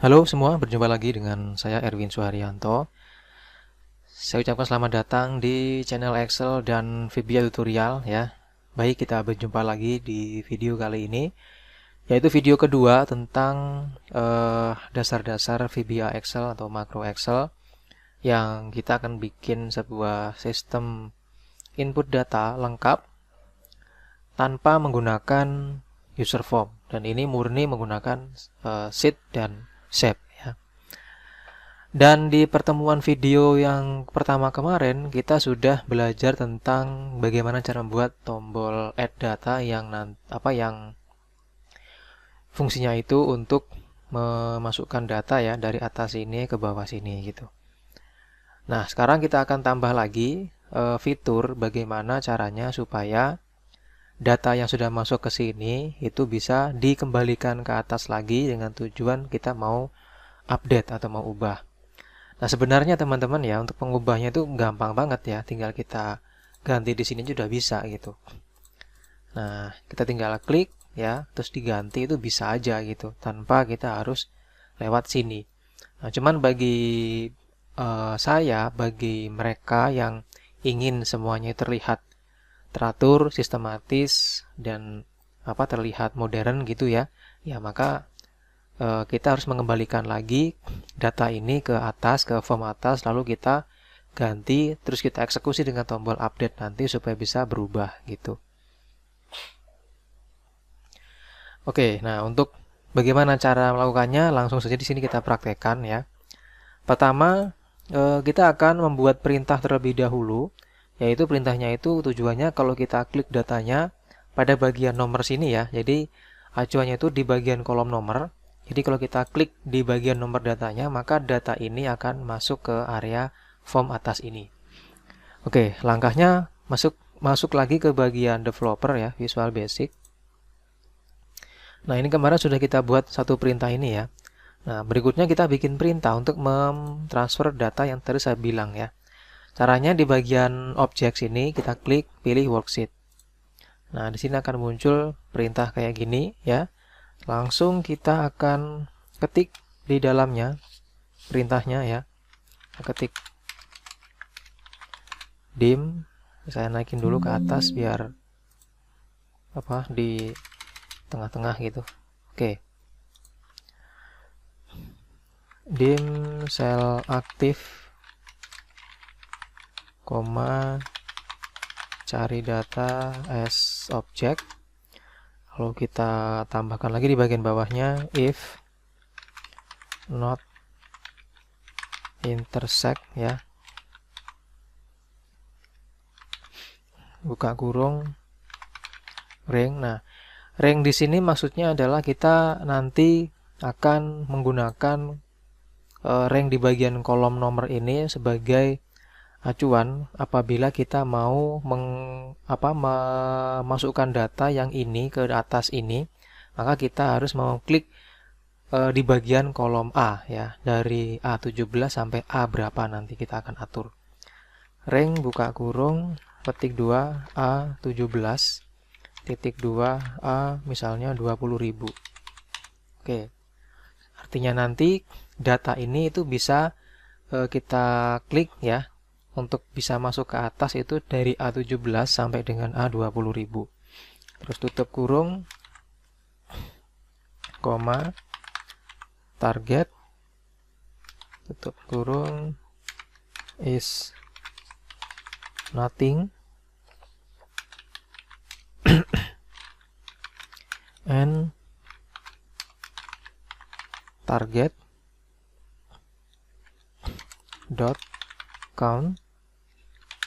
Halo semua, berjumpa lagi dengan saya Erwin Suharyanto. Saya ucapkan selamat datang di channel Excel dan VBA tutorial ya. Baik, kita berjumpa lagi di video kali ini, yaitu video kedua tentang dasar-dasar VBA Excel atau makro Excel, yang kita akan bikin sebuah sistem input data lengkap tanpa menggunakan user form, dan ini murni menggunakan sheet dan shape ya. Dan di pertemuan video yang pertama kemarin, kita sudah belajar tentang bagaimana cara membuat tombol add data yang fungsinya itu untuk memasukkan data ya dari atas sini ke bawah sini gitu. Nah, sekarang kita akan tambah lagi fitur bagaimana caranya supaya data yang sudah masuk ke sini itu bisa dikembalikan ke atas lagi dengan tujuan kita mau update atau mau ubah. Nah, sebenarnya teman-teman ya, untuk pengubahnya itu gampang banget ya, tinggal kita ganti di sini sudah bisa gitu. Nah, kita tinggal klik ya, terus diganti itu bisa aja gitu, tanpa kita harus lewat sini. Nah, cuman bagi bagi mereka yang ingin semuanya terlihat teratur, sistematis, dan terlihat modern gitu ya, ya maka kita harus mengembalikan lagi data ini ke atas, ke form atas, lalu kita ganti, terus kita eksekusi dengan tombol update nanti supaya bisa berubah gitu. Oke, nah untuk bagaimana cara melakukannya, langsung saja di sini kita praktekkan ya. Pertama, kita akan membuat perintah terlebih dahulu, yaitu perintahnya itu tujuannya kalau kita klik datanya pada bagian nomor sini ya. Jadi acuannya itu di bagian kolom nomor. Jadi kalau kita klik di bagian nomor datanya, maka data ini akan masuk ke area form atas ini. Oke, langkahnya masuk lagi ke bagian developer ya, Visual Basic. Nah, ini kemarin sudah kita buat satu perintah ini ya. Nah, berikutnya kita bikin perintah untuk mentransfer data yang tadi saya bilang ya. Caranya di bagian objek sini kita klik pilih worksheet. Nah, di sini akan muncul perintah kayak gini ya. Langsung kita akan ketik di dalamnya perintahnya ya. Ketik dim, saya naikin dulu ke atas biar di tengah-tengah gitu. Oke. Dim sel aktif, koma cari data as object. Lalu kita tambahkan lagi di bagian bawahnya if not intersect ya. Buka kurung ring. Nah, ring di sini maksudnya adalah kita nanti akan menggunakan ring di bagian kolom nomor ini sebagai acuan apabila kita mau memasukkan data yang ini ke atas ini, maka kita harus mengklik di bagian kolom A ya, dari A17 sampai A berapa nanti kita akan atur. Ring buka kurung petik 2 A17 titik 2 A misalnya 20.000. Oke. Artinya nanti data ini itu bisa kita klik ya untuk bisa masuk ke atas itu dari A17 sampai dengan A20.000. Terus tutup kurung, koma, target, tutup kurung, is nothing, and target dot count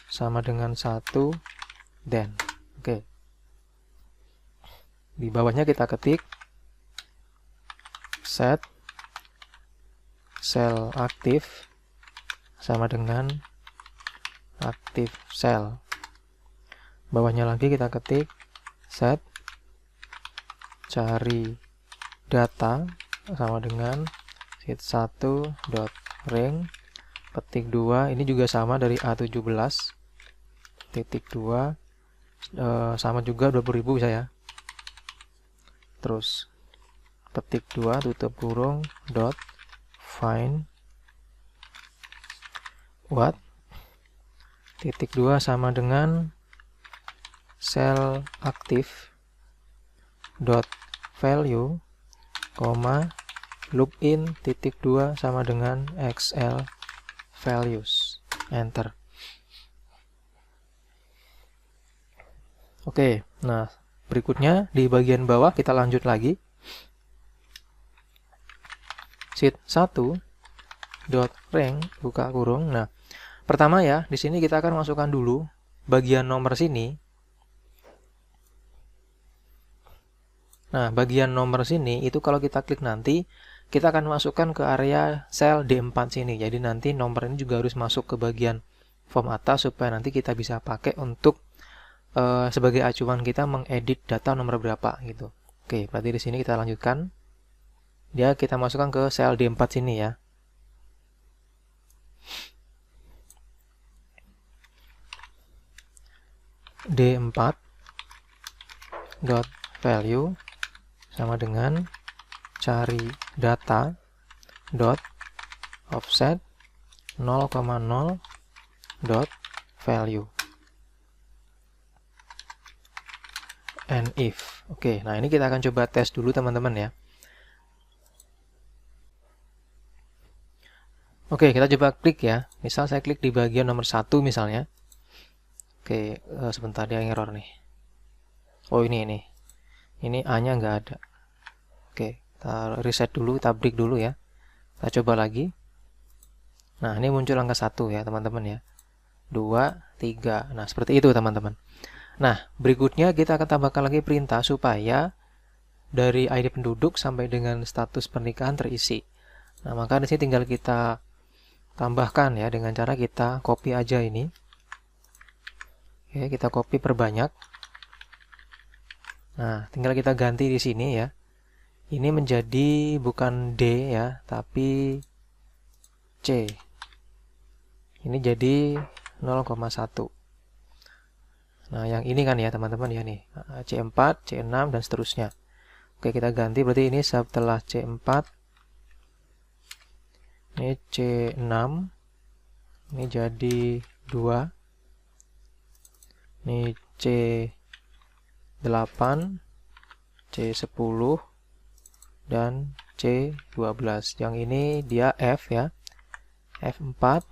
sama dengan 1 then. Oke. Di bawahnya kita ketik set sel aktif sama dengan aktif sel. Bawahnya lagi kita ketik set cari data sama dengan sheet 1 dot ring petik 2, ini juga sama dari A17 titik 2 sama juga 20.000 bisa ya. Terus petik 2 tutup kurung dot find what titik 2 sama dengan sel aktif dot value, loop in titik 2 sama dengan xl values, enter. Oke, nah berikutnya di bagian bawah kita lanjut lagi. Sheet 1 dot rank buka kurung. Nah, pertama ya, di sini kita akan masukkan dulu bagian nomor sini. Nah, bagian nomor sini itu kalau kita klik nanti kita akan masukkan ke area sel D4 sini. Jadi nanti nomor ini juga harus masuk ke bagian form atas supaya nanti kita bisa pakai untuk sebagai acuan kita mengedit data nomor berapa gitu. Oke, berarti di sini kita lanjutkan. Dia kita masukkan ke sel D4 sini ya. D4 dot value sama dengan cari data dot offset 0,0 dot value and if. Oke, nah ini kita akan coba tes dulu teman-teman ya. Oke, kita coba klik ya. Misal saya klik di bagian nomor 1 misalnya. Oke, sebentar dia error nih. Oh ini A-nya nggak ada. Oke, kita reset dulu, kita break dulu ya. Kita coba lagi. Nah, ini muncul angka 1 ya teman-teman ya. 2, 3. Nah, seperti itu teman-teman. Nah, berikutnya kita akan tambahkan lagi perintah supaya dari ID penduduk sampai dengan status pernikahan terisi. Nah, maka di sini tinggal kita tambahkan ya dengan cara kita copy aja ini. Oke, kita copy perbanyak. Nah, tinggal kita ganti di sini ya. Ini menjadi bukan D ya, tapi C. Ini jadi 0,1. Nah, yang ini kan ya teman-teman ya nih. C4, C6 dan seterusnya. Oke, kita ganti berarti ini setelah C4 ini C6, ini jadi 2, ini C8, C10, dan C12. Yang ini dia F ya, F4,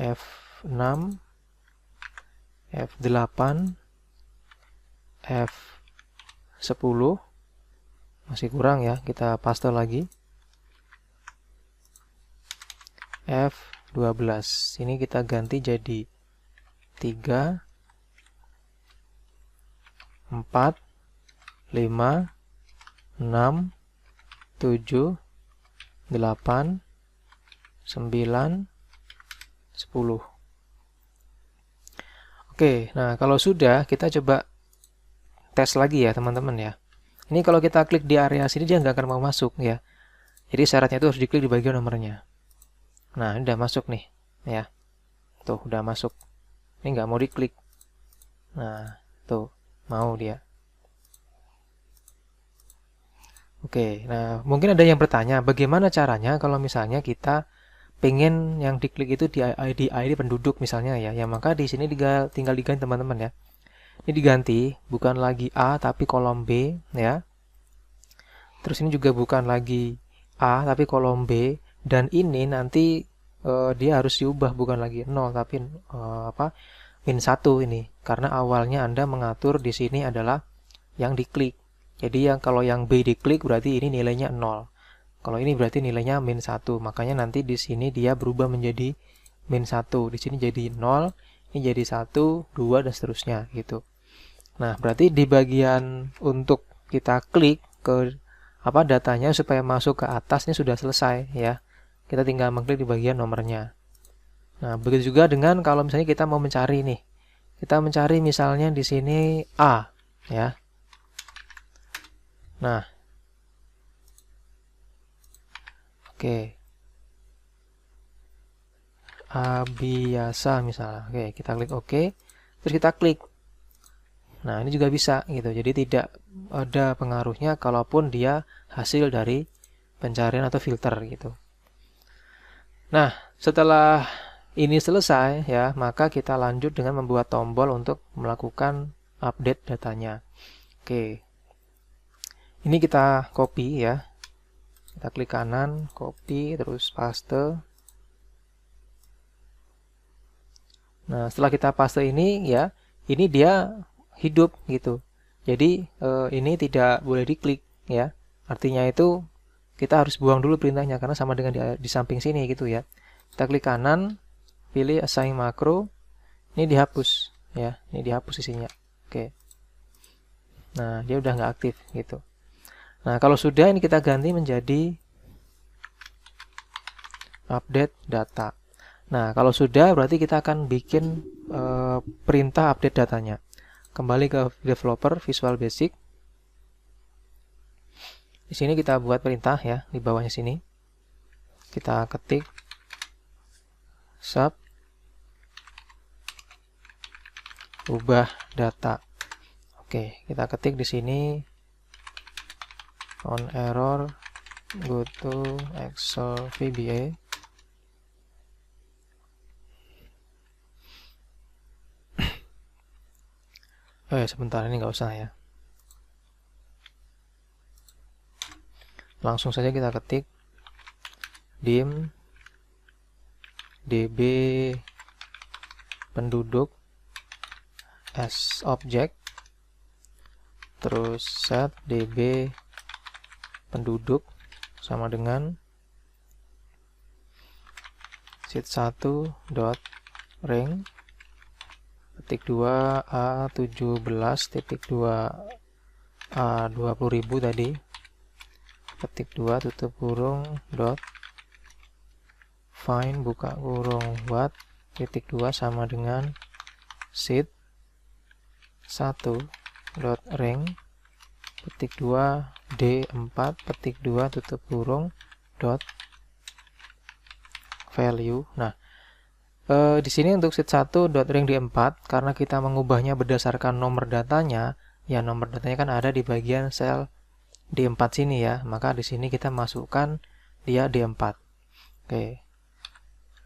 F6, F8, F10, masih kurang ya, kita paste lagi. F12 ini kita ganti jadi 3, 4, 5, 6, 7, 8, 9, 10, 10. Oke, nah kalau sudah kita coba tes lagi ya teman-teman ya. Ini kalau kita klik di area sini dia nggak akan mau masuk ya. Jadi syaratnya itu harus diklik di bagian nomornya. Nah, ini udah masuk nih ya. Tuh, udah masuk. Ini nggak mau diklik. Nah, tuh, mau dia. Oke, nah mungkin ada yang bertanya, bagaimana caranya kalau misalnya kita pengen yang diklik itu di ID penduduk misalnya ya. Ya, maka di sini tinggal diganti teman-teman ya. Ini diganti, bukan lagi A tapi kolom B ya. Terus ini juga bukan lagi A tapi kolom B. Dan ini nanti dia harus diubah bukan lagi 0 tapi min 1 ini karena awalnya Anda mengatur di sini adalah yang diklik. Jadi kalau yang B diklik berarti ini nilainya 0. Kalau ini berarti nilainya min 1. Makanya nanti di sini dia berubah menjadi min 1. Di sini jadi 0, ini jadi 1, 2 dan seterusnya gitu. Nah, berarti di bagian untuk kita klik ke datanya supaya masuk ke atas ini sudah selesai ya. Kita tinggal mengklik di bagian nomornya. Nah, begitu juga dengan kalau misalnya kita mau mencari nih. Kita mencari misalnya di sini A ya. Nah. Oke. A biasa misalnya. Oke, kita klik OK. Terus kita klik. Nah, ini juga bisa gitu. Jadi tidak ada pengaruhnya kalaupun dia hasil dari pencarian atau filter gitu. Nah, setelah ini selesai ya, maka kita lanjut dengan membuat tombol untuk melakukan update datanya. Oke. Ini kita copy ya. Kita klik kanan, copy, terus paste. Nah, setelah kita paste ini ya, ini dia hidup gitu. Jadi ini tidak boleh diklik ya. Artinya itu kita harus buang dulu perintahnya karena sama dengan di samping sini gitu ya. Kita klik kanan, pilih assign makro. Ini dihapus ya. Ini dihapus isinya. Oke. Nah, dia udah nggak aktif gitu. Nah, kalau sudah ini kita ganti menjadi update data. Nah, kalau sudah berarti kita akan bikin perintah update datanya. Kembali ke developer Visual Basic. Di sini kita buat perintah ya, di bawahnya sini. Kita ketik sub ubah data. Oke, kita ketik di sini on error go to Excel VBA. Oh ya, sebentar, ini nggak usah ya. Langsung saja kita ketik dim db penduduk as object, terus set db penduduk sama dengan sheet1 dot rank titik 2 A17 titik 2 A20.000 tadi, ketik 2 tutup kurung dot find buka kurung what titik 2 sama dengan sheet 1 dot rank petik 2 D4 petik 2 tutup kurung dot value. Nah, di sini untuk sheet 1 dot rank D4 karena kita mengubahnya berdasarkan nomor datanya, ya nomor datanya kan ada di bagian sel D4 sini ya, maka di sini kita masukkan dia D4. Oke.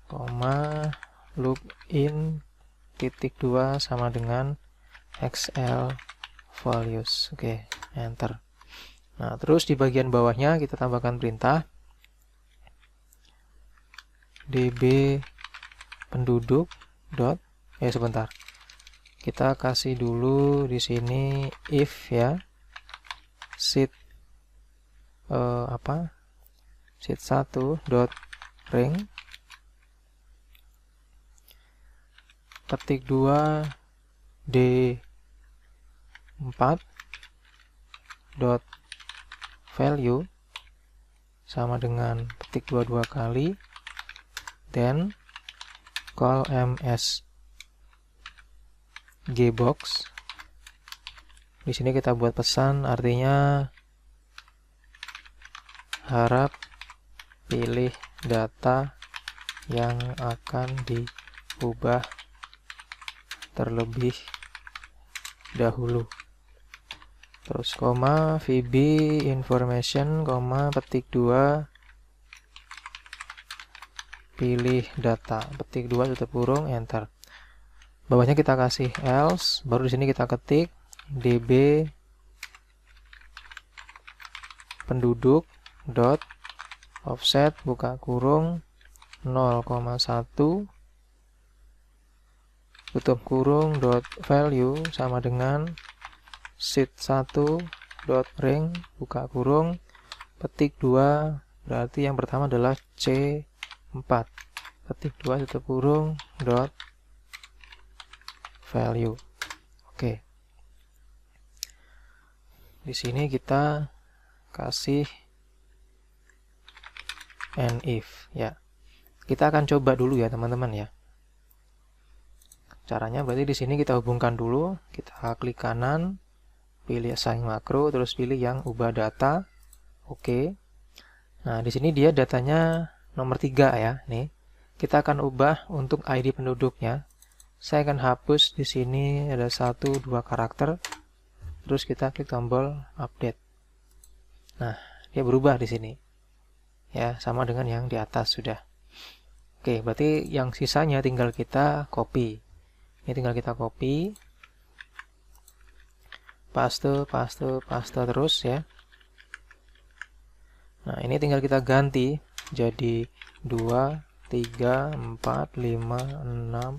Koma loop in titik 2 sama dengan XL values. Oke, enter. Nah, terus di bagian bawahnya kita tambahkan perintah db penduduk dot sebentar. Kita kasih dulu di sini if ya. Sheet sheet 1 dot rank petik 2 D4 dot value sama dengan petik 2 kali, then call ms gbox. Di sini kita buat pesan, artinya harap pilih data yang akan diubah terlebih dahulu. Terus koma VB information koma petik 2 pilih data petik 2 tutup kurung enter. Bawahnya kita kasih else, baru di sini kita ketik db penduduk dot offset buka kurung 0,1 tutup kurung dot value sama dengan sheet 1 dot rank buka kurung petik 2, berarti yang pertama adalah C4 petik 2 tutup kurung dot value. Oke. Di sini kita kasih and if ya. Kita akan coba dulu ya teman-teman ya. Caranya berarti di sini kita hubungkan dulu, kita klik kanan, pilih assign makro, terus pilih yang ubah data. Oke. Nah, di sini dia datanya nomor 3 ya, nih. Kita akan ubah untuk ID penduduknya. Saya akan hapus di sini ada 1-2 karakter. Terus kita klik tombol update. Nah, dia berubah di sini. ya, sama dengan yang di atas sudah. Oke, berarti yang sisanya tinggal kita copy. Ini tinggal kita copy, paste, paste, paste terus ya. Nah, ini tinggal kita ganti jadi 2, 3, 4, 5, 6,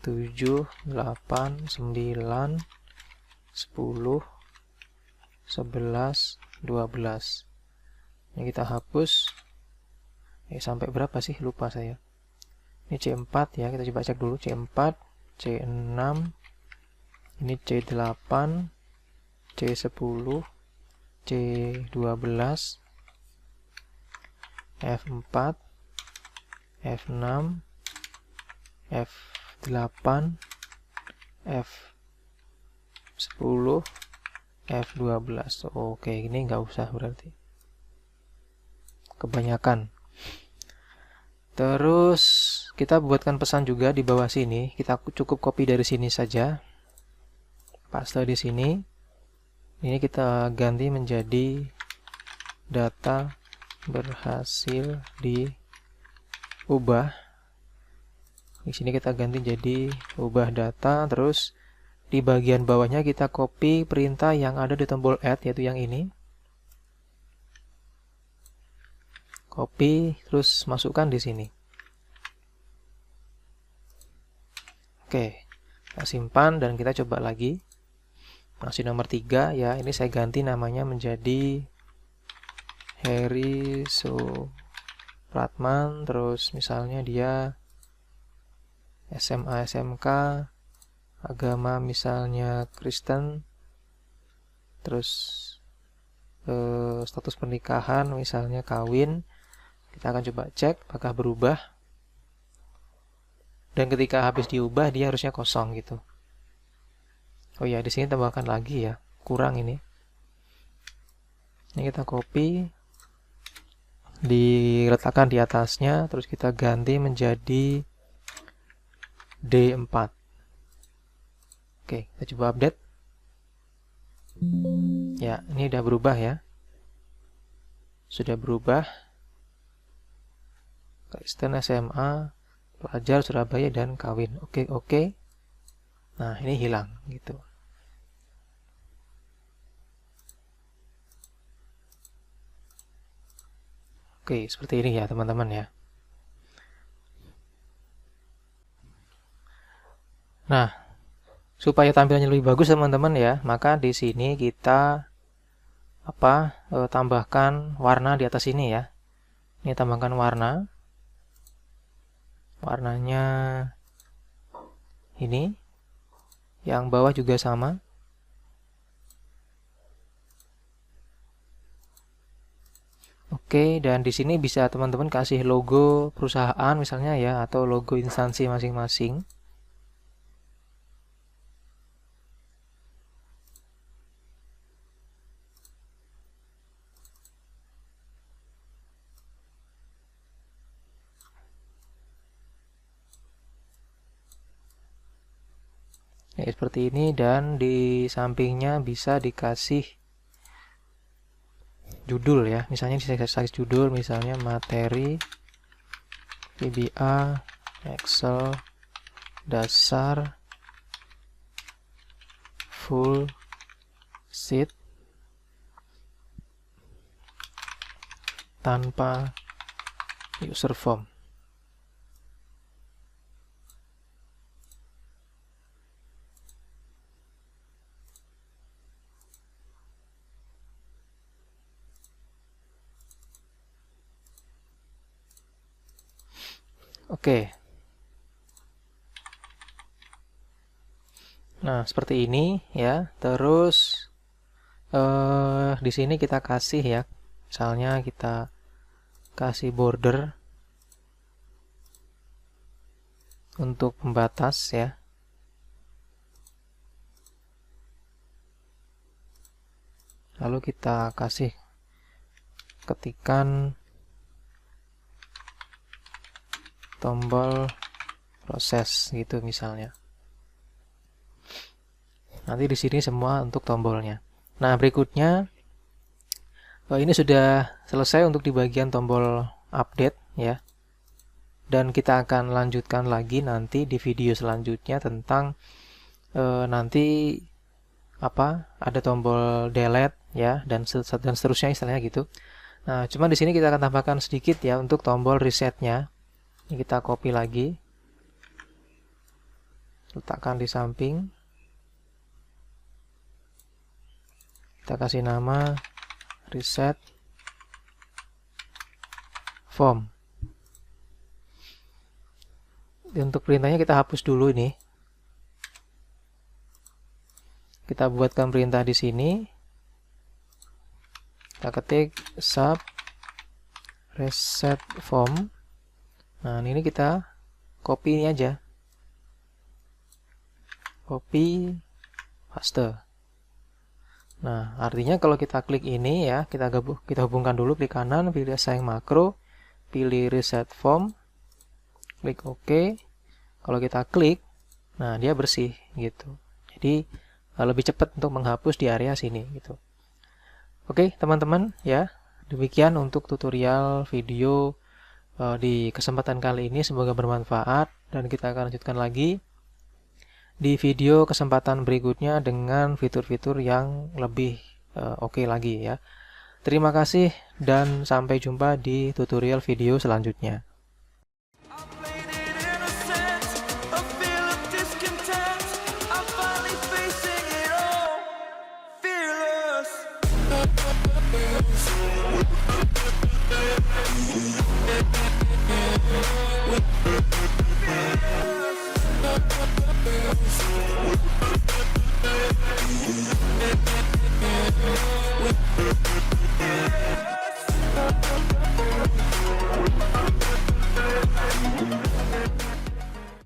7, 8, 9, 10, 11, 12. Ini kita hapus. Sampai berapa sih? Lupa saya. Ini C4 ya, kita coba cek dulu. C4, C6, ini C8, C10, C12, F4, F6, F8, F10, F12. Oke, ini nggak usah berarti. Kebanyakan. Terus kita buatkan pesan juga di bawah sini. Kita cukup copy dari sini saja. Paste di sini. Ini kita ganti menjadi data berhasil diubah. Di sini kita ganti jadi ubah data. Terus di bagian bawahnya kita copy perintah yang ada di tombol add, yaitu yang ini. Copy, terus masukkan di sini. Oke, kita simpan dan kita coba lagi. Masih nomor 3 ya, ini saya ganti namanya menjadi Heri Supratman, terus misalnya dia SMA SMK, agama misalnya Kristen, terus status pernikahan misalnya kawin. Kita akan coba cek apakah berubah. Dan ketika habis diubah dia harusnya kosong gitu. Oh ya, di sini tambahkan lagi ya, kurang ini. Ini kita copy, diletakkan di atasnya, terus kita ganti menjadi D4. Oke, kita coba update. Ya, ini udah berubah ya. Sudah berubah. Kristen SMA, pelajar Surabaya dan kawin. Oke, oke. Nah, ini hilang gitu. Oke, seperti ini ya teman-teman ya. Nah, supaya tampilannya lebih bagus teman-teman ya, maka di sini kita tambahkan warna di atas ini ya. Ini tambahkan warna. Warnanya ini. Yang bawah juga sama. Oke, dan di sini bisa teman-teman kasih logo perusahaan misalnya ya, atau logo instansi masing-masing. Ya, seperti ini, dan di sampingnya bisa dikasih judul ya. Misalnya saya kasih judul misalnya materi VBA Excel dasar full sheet tanpa user form. Oke. Nah, seperti ini ya. Terus di sini kita kasih ya. Misalnya kita kasih border untuk pembatas ya. Lalu kita kasih ketikan tombol proses gitu misalnya. Nanti di sini semua untuk tombolnya. Nah, berikutnya Ini sudah selesai untuk di bagian tombol update ya. Dan kita akan lanjutkan lagi nanti di video selanjutnya tentang nanti ada tombol delete ya, dan seterusnya istilahnya gitu. Nah, cuma di sini kita akan tambahkan sedikit ya untuk tombol resetnya. Ini kita copy lagi, letakkan di samping, kita kasih nama reset form. Untuk perintahnya kita hapus dulu ini. Kita buatkan perintah di sini. Kita ketik sub reset form. Nah, ini kita copy ini aja. Copy paste. Nah, artinya kalau kita klik ini ya, kita hubungkan dulu, klik kanan, pilih assign makro, pilih reset form, klik OK. Kalau kita klik, nah dia bersih gitu. Jadi lebih cepat untuk menghapus di area sini gitu. Oke, teman-teman ya, demikian untuk tutorial video di kesempatan kali ini. Semoga bermanfaat dan kita akan lanjutkan lagi di video kesempatan berikutnya dengan fitur-fitur yang lebih oke lagi ya. Terima kasih dan sampai jumpa di tutorial video selanjutnya.